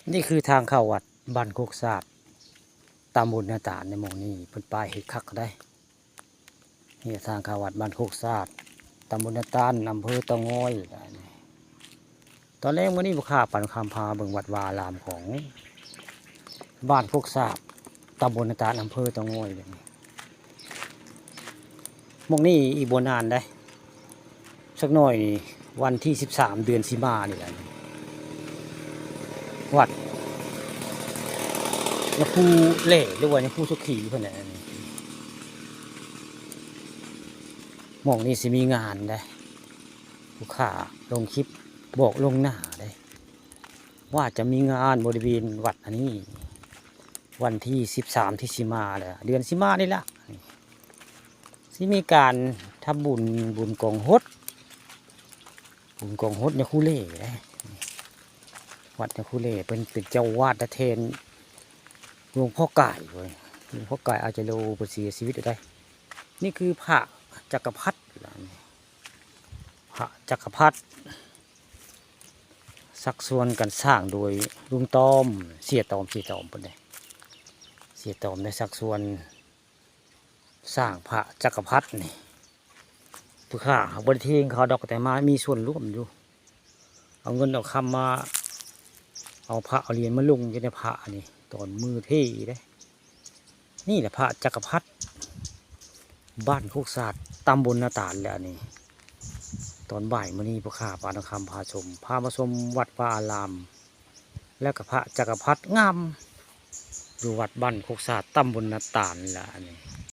นี่คือทางเข้าวัดบ้านโคกศาสตร์ตำบลนาตาลในหมู่นี้เพิ่นป้ายเฮ็ดคักได้นี่ทางเข้าวัดบ้านโคกศาสตร์ตำบลนาตาลอำเภอเตางอยตอนแรกมื้อนี้บ่ข้าปันคำพาเบิ่งวัดวาอารามของบ้านโคกศาสตร์ตำบลนาตาลอำเภอเตางอยแบบนี้หมู่นี้อีกบ่นานได้สักหน่อยวันที่13เดือนสิมานี่แหละวัดยาคูเล่หรือว่ายาคูสุขีเพิ่นน่ะหม่องนี้สิมีงานได้ผู้ค้าลงคลิปบอกลงหน้าได้ว่าจะมีงานบริเวณวัดอันนี้วันที่13ที่สิมาแหละเดือนสิมานี่ละสิมีการทำบุญกองฮดยาคูเล่ได้วัดยาคูเล่เป็นเจ้าวาดเทนหลวงพ่อไก่เว้ยหลวงพ่อไก่อาจจะโลประเสียชีวิตได้นี่คือพระจักรพรรดิพระจักรพรรดิสักส่วนกันสร้างโดยลุงต้อมเสียต้อมปนใดเสียต้อมได้สักส่วนสร้างพระจักรพรรดินี่ผู้ข้าบริเทงเขาดอกแต่มามีส่วนร่วมอยู่เอาเงินเอาคำมาเอาพระเอาเหรียญมาลงอยู่ในพระนี่ตอนมือเท่ได้นี่แหละพระจักรพรรดิบ้านโคกศาสตร์ตำบลนาตาลแหละนี่ตอนบ่ายมื้อนี้พระข้าปานคำพาชมวัดวาอาราม แล้วก็พระจักรพรรดิงามอยู่วัดบ้านโคกศาสตร์ตำบลนาตาลแหละนี่